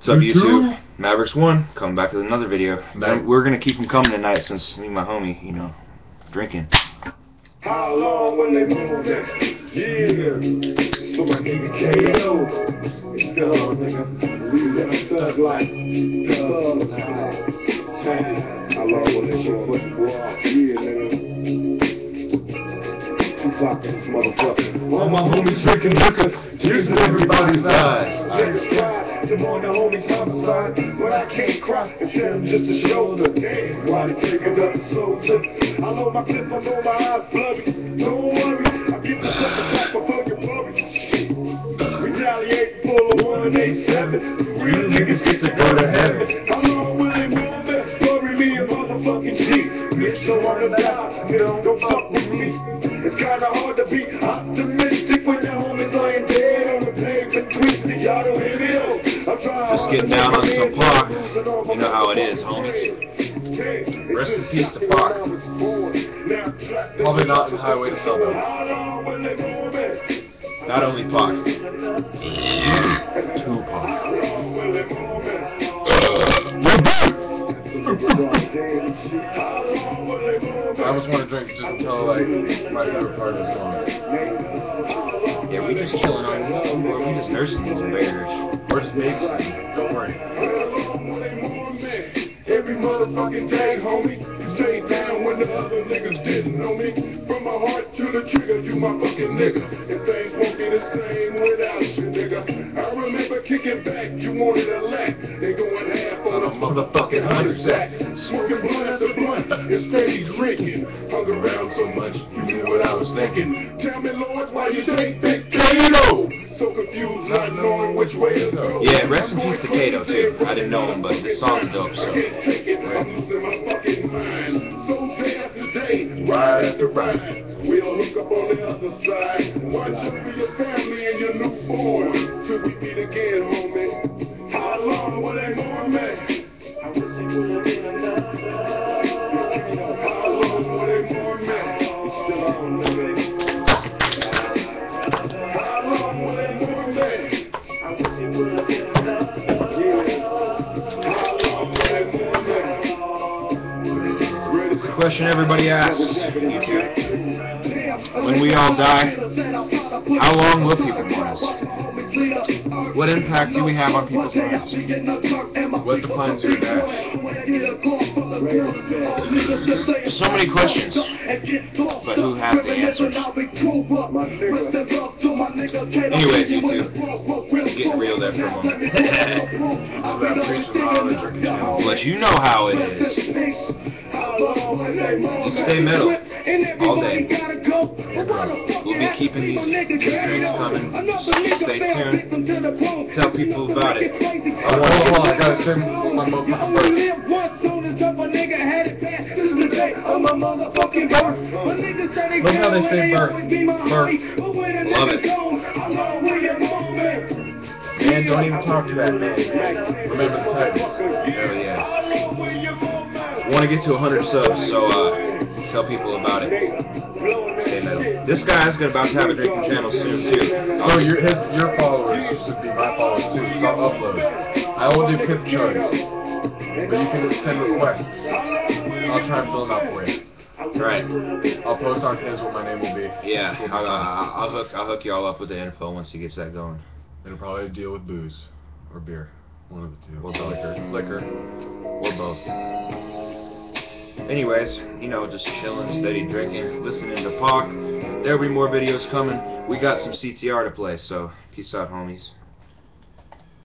What's up, YouTube? Mavericks1, coming back with another video. We're gonna keep them coming tonight since me and my homie, you know, drinking. How long when they move it? Yeah. So my nigga KO. It's still on, nigga. Leave that thug life. How long when they move it? Yeah, nigga. Tupac in this motherfucker. All my homies drinking liquor, tears in everybody's eyes. Niggas cry, them on the homies homicide, but I can't cry and tell them just a shoulder. Damn, why they taking up the soldier? I know my clip, I know my eyes blurry. Don't worry, I give the stuff back before you worry. Retaliate full of 187. Real niggas get to go to heaven. How long will they move it? Bury me a motherfucking G. Bitch, don't wanna die, nigga, don't fuck with me. It's kinda hard to be optimistic when your homies lying dead on the pavement twisted. Y'all don't hear me though. Just getting down on some Pac. You know how it is, homies. Rest in peace to Pac. Probably not in Highway to Hell. Not only Pac. Tupac. I almost want to drink just until like my favorite part of the song. Yeah, we just chilling on this, or we just nursing these bears. Or just babysitting. Don't worry. Every motherfucking day, homie. You stay down when the other niggas didn't know me. From my heart to the trigger, you my fucking nigga. And things won't be the same without you, nigga. I remember kicking back, you wanted a lap. They going half on a motherfucking 100 sack. Smoking blunt after blunt and steady drinking. Hung around so much, you knew what I was thinking. Tell me, Lord, why you take that Kato? So confused, not knowing which way to go. Yeah, rest in peace to Kato too. I didn't know him, but this song's dope, so. I'm losing my fucking mind. So day after day, ride after ride. We'll hook up on the other side. Watch over your family and your newborn till we meet again, homie. How long will they mourn me? I wish it would have been another. How long will they mourn me? It's still on, nigga. How long will they mourn me? I wish it would have been another. How long will they mourn me? It's a question everybody asks, YouTube. When we all die, how long will people mourn us? What impact do we have on people's lives? What defines your death? There's so many questions, but who has the answers? Anyways, YouTube, getting real there for a moment. But you know how it is. You stay metal all day. We'll be keeping these drinks coming. Stay tuned. Tell people about it. Oh, hold on, I gotta say my motherfucking birth. Look how they say birth. Birth. Love it. And don't even talk to that man. Remember the Titans. Hell yeah. Want to get to 100 subs, so tell people about it. Stay metal. This guy's about to have a drinking channel soon too. So your followers should be my followers too, so I'll upload. I will do pith charts, but you can send requests. I'll try and fill them out for you. Right. I'll post on his what my name will be. Yeah, I'll hook y'all up with the info once he gets that going. It'll probably deal with booze or beer, one of the two. Or both. Liquor, or both. Anyways, you know, just chilling, steady drinking, listening to Pac. There'll be more videos coming. We got some CTR to play, so peace out, homies.